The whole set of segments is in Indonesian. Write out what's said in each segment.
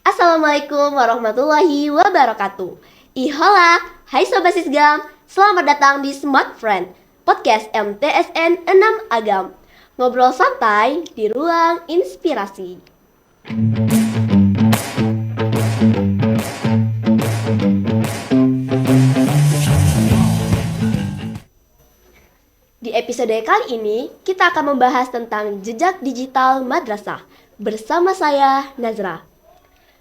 Assalamualaikum warahmatullahi wabarakatuh. Ihola, hai Sobat Sisgam, selamat datang di Smart Friend, podcast MTSN 6 Agam. Ngobrol santai di ruang inspirasi. Di episode kali ini, kita akan membahas tentang jejak digital madrasah bersama saya, Nazra.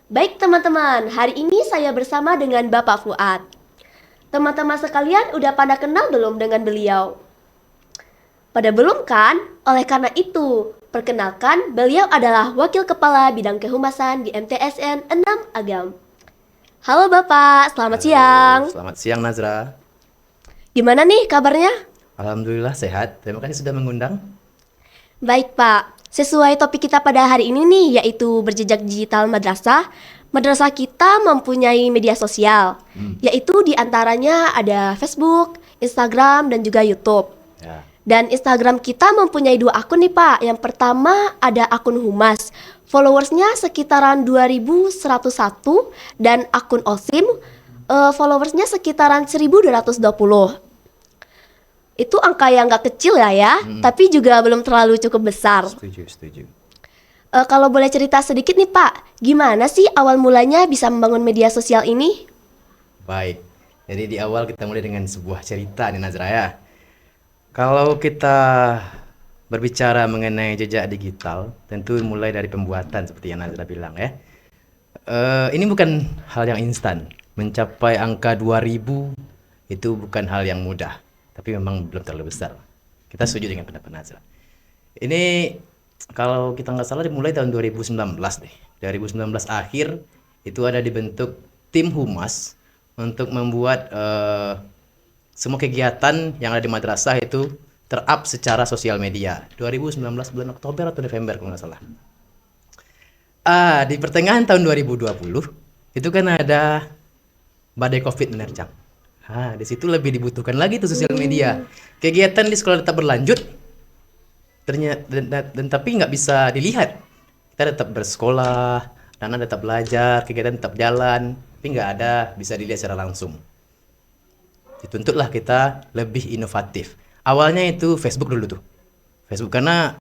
Baik teman-teman, hari ini saya bersama dengan Bapak Fuad. Teman-teman sekalian udah pada kenal belum dengan beliau? Pada belum kan? Oleh karena itu, perkenalkan beliau adalah Wakil Kepala Bidang Kehumasan di MTSN 6 Agam. Halo Bapak, selamat siang. Selamat siang Nazra. Gimana nih kabarnya? Alhamdulillah sehat. Terima kasih sudah mengundang. Baik Pak, sesuai topik kita pada hari ini nih, yaitu berjejak digital madrasah. Madrasah kita mempunyai media sosial, yaitu diantaranya ada Facebook, Instagram, dan juga YouTube. Ya. Dan Instagram kita mempunyai 2 akun nih Pak. Yang pertama ada akun Humas, followersnya sekitaran 2101, dan akun Osim, followersnya sekitaran 1220. Itu angka yang nggak kecil ya, tapi juga belum terlalu cukup besar. Setuju. Kalau boleh cerita sedikit nih Pak, gimana sih awal mulanya bisa membangun media sosial ini? Baik. Jadi di awal kita mulai dengan sebuah cerita nih Nazra ya. Kalau kita berbicara mengenai jejak digital, tentu mulai dari pembuatan seperti yang Nazra bilang ya. Ini bukan hal yang instan. Mencapai angka 2000 itu bukan hal yang mudah. Tapi memang belum terlalu besar. Kita setuju dengan pendapat Nazra. Ini kalau kita nggak salah dimulai tahun 2019 deh. 2019 akhir itu ada dibentuk tim humas untuk membuat semua kegiatan yang ada di madrasah itu ter-up secara sosial media. 2019 bulan Oktober atau November kalau nggak salah. Di pertengahan tahun 2020 itu kan ada badai COVID menerjang. Di situ lebih dibutuhkan lagi tuh sosial media. Kegiatan di sekolah tetap berlanjut, ternyata dan tapi nggak bisa dilihat. Kita tetap bersekolah, anak tetap belajar, kegiatan tetap jalan, tapi nggak ada bisa dilihat secara langsung. Dituntutlah kita lebih inovatif. Awalnya itu Facebook dulu tuh. Facebook karena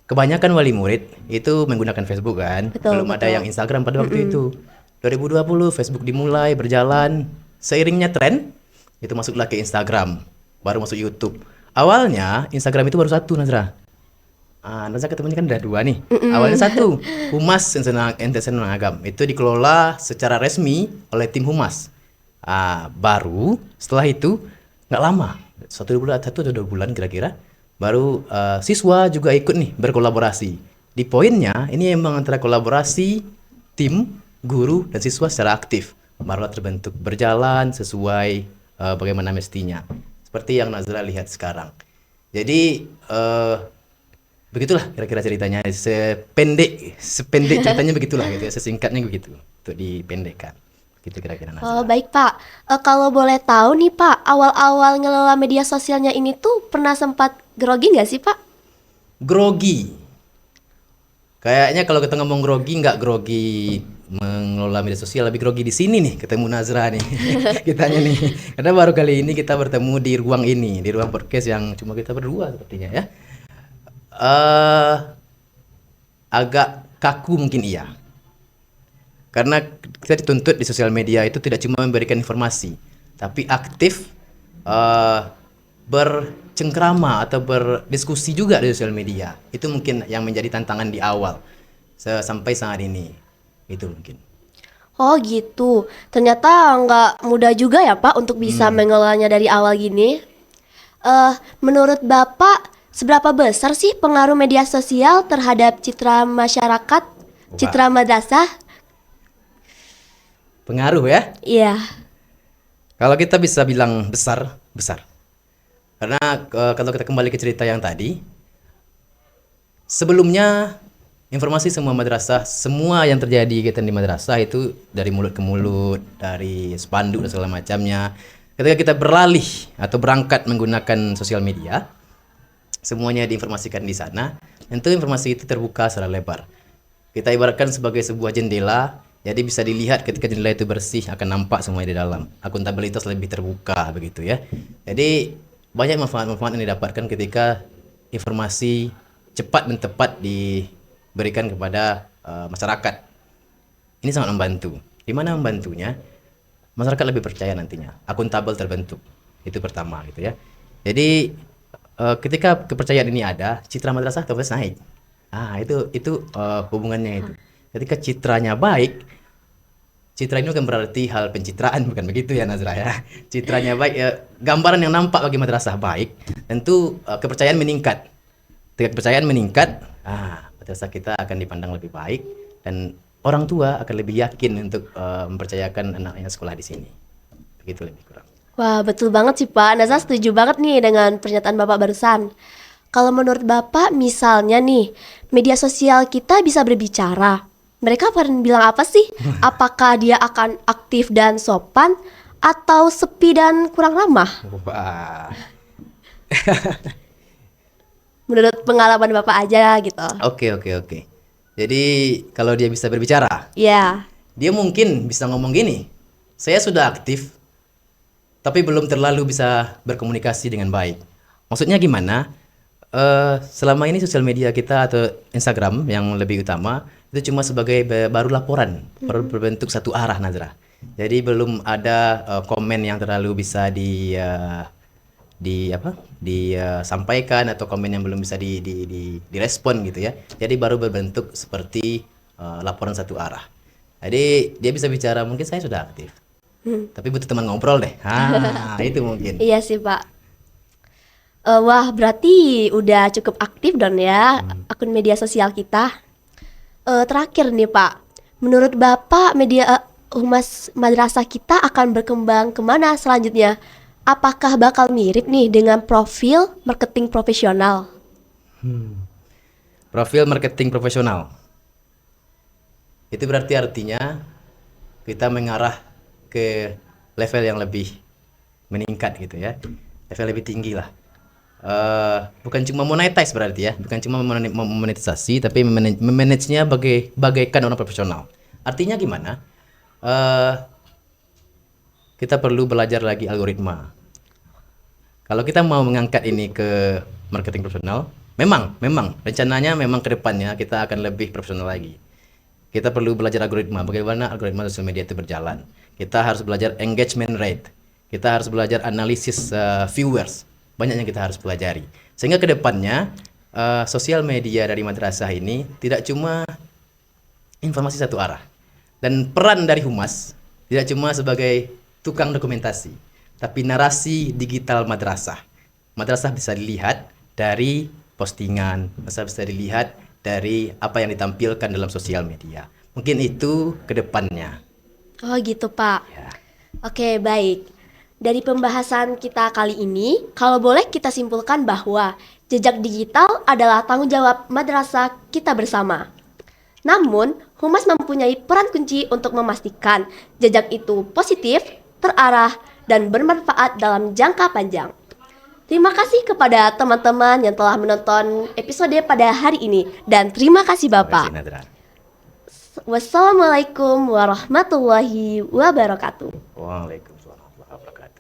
kebanyakan wali murid itu menggunakan Facebook kan. Belum ada yang Instagram pada waktu itu. 2020 Facebook dimulai berjalan. Seiringnya tren, itu masuklah ke Instagram, baru masuk YouTube. Awalnya Instagram itu baru satu Nazra. Nazra ketemunya kan ada 2 nih. Awalnya satu, Humas MTSN Agam. Itu dikelola secara resmi oleh tim Humas. Baru setelah itu nggak lama, 1 atau 2 bulan kira-kira, baru siswa juga ikut nih berkolaborasi. Di poinnya ini emang antara kolaborasi tim, guru, dan siswa secara aktif. Barulah terbentuk berjalan sesuai bagaimana mestinya. Seperti yang Nazra lihat sekarang. Jadi begitulah kira-kira ceritanya. Sependek ceritanya begitulah gitu ya. Sesingkatnya begitu untuk dipendekkan. Begitu kira-kira Oh Nazra. baik Pak, kalau boleh tahu nih Pak, awal-awal ngelola media sosialnya ini tuh pernah sempat grogi nggak sih Pak? Grogi. Kayaknya kalau kita ngomong grogi, nggak grogi mengelola media sosial, lebih grogi di sini nih ketemu Nazra nih. Kitanya nih. Karena baru kali ini kita bertemu di ruang ini, di ruang podcast yang cuma kita berdua sepertinya ya. Agak kaku mungkin iya. Karena kita dituntut di sosial media itu tidak cuma memberikan informasi, tapi aktif bercengkrama atau berdiskusi juga di sosial media. Itu mungkin yang menjadi tantangan di awal sampai saat ini. Itu mungkin. Oh gitu, ternyata nggak mudah juga ya Pak untuk bisa mengelolanya dari awal gini. Menurut Bapak, seberapa besar sih pengaruh media sosial terhadap citra masyarakat, citra madrasah? Pengaruh ya? Iya. Kalau kita bisa bilang besar. Karena kalau kita kembali ke cerita yang tadi, sebelumnya informasi semua madrasah, semua yang terjadi kegiatan di madrasah itu dari mulut ke mulut, dari spanduk dan segala macamnya. Ketika kita beralih atau berangkat menggunakan sosial media, semuanya diinformasikan di sana. Tentu informasi itu terbuka secara lebar. Kita ibaratkan sebagai sebuah jendela, jadi bisa dilihat ketika jendela itu bersih akan nampak semua di dalam. Akuntabilitas lebih terbuka begitu ya. Jadi banyak manfaat-manfaat yang didapatkan ketika informasi cepat dan tepat diberikan kepada masyarakat. Ini sangat membantu. Di mana membantunya? Masyarakat lebih percaya nantinya, akuntabel terbentuk. Itu pertama gitu ya. Jadi ketika kepercayaan ini ada, citra madrasah otomatis naik. Itu hubungannya itu. Ketika citranya baik, citra ini bukan berarti hal pencitraan, bukan begitu ya Nazra ya. Citranya baik, gambaran yang nampak bagi madrasah baik, tentu kepercayaan meningkat. Ketika kepercayaan meningkat, madrasah kita akan dipandang lebih baik dan orang tua akan lebih yakin untuk mempercayakan anaknya sekolah di sini. Begitu lebih kurang. Wah, betul banget sih Pak. Nazar setuju banget nih dengan pernyataan Bapak barusan. Kalau menurut Bapak, misalnya nih, media sosial kita bisa berbicara. Mereka akan bilang apa sih? Apakah dia akan aktif dan sopan atau sepi dan kurang ramah? Wah. Menurut pengalaman Bapak aja gitu. Oke. Jadi kalau dia bisa berbicara, Ya. dia mungkin bisa ngomong gini, saya sudah aktif, tapi belum terlalu bisa berkomunikasi dengan baik. Maksudnya gimana? Selama ini sosial media kita atau Instagram yang lebih utama itu cuma sebagai baru laporan, baru berbentuk satu arah Nazra. Jadi belum ada komen yang terlalu bisa disampaikan atau komen yang belum bisa direspon gitu ya. Jadi baru berbentuk seperti laporan satu arah. Jadi dia bisa bicara, mungkin saya sudah aktif. Tapi butuh teman ngobrol deh. Itu mungkin. Iya sih Pak. Wah, berarti udah cukup aktif dong ya akun media sosial kita. Terakhir nih Pak, menurut Bapak humas madrasah kita akan berkembang kemana selanjutnya? Apakah bakal mirip nih dengan profil marketing profesional? Profil marketing profesional. Itu berarti artinya kita mengarah ke level yang lebih meningkat gitu ya. Level lebih tinggi lah. Bukan cuma monetize berarti ya, bukan cuma monetisasi, tapi memanagenya bagaikan orang profesional. Artinya gimana? Kita perlu belajar lagi algoritma. Kalau kita mau mengangkat ini ke marketing profesional, memang rencananya memang ke depannya kita akan lebih profesional lagi. Kita perlu belajar algoritma, bagaimana algoritma sosial media itu berjalan. Kita harus belajar engagement rate. Kita harus belajar analisis viewers. Banyak yang kita harus pelajari. Sehingga ke depannya sosial media dari madrasah ini tidak cuma informasi satu arah. Dan peran dari humas tidak cuma sebagai tukang dokumentasi, tapi narasi digital madrasah. Madrasah bisa dilihat dari postingan, madrasah bisa dilihat dari apa yang ditampilkan dalam sosial media. Mungkin itu ke depannya. Oh gitu Pak. Ya. Oke, baik. Dari pembahasan kita kali ini, kalau boleh kita simpulkan bahwa jejak digital adalah tanggung jawab madrasah kita bersama. Namun, humas mempunyai peran kunci untuk memastikan jejak itu positif, terarah, dan bermanfaat dalam jangka panjang. Terima kasih kepada teman-teman yang telah menonton episode pada hari ini, dan terima kasih Bapak. Terima kasih, Nadra. Wassalamualaikum warahmatullahi wabarakatuh. Waalaikumsalam warahmatullahi wabarakatuh.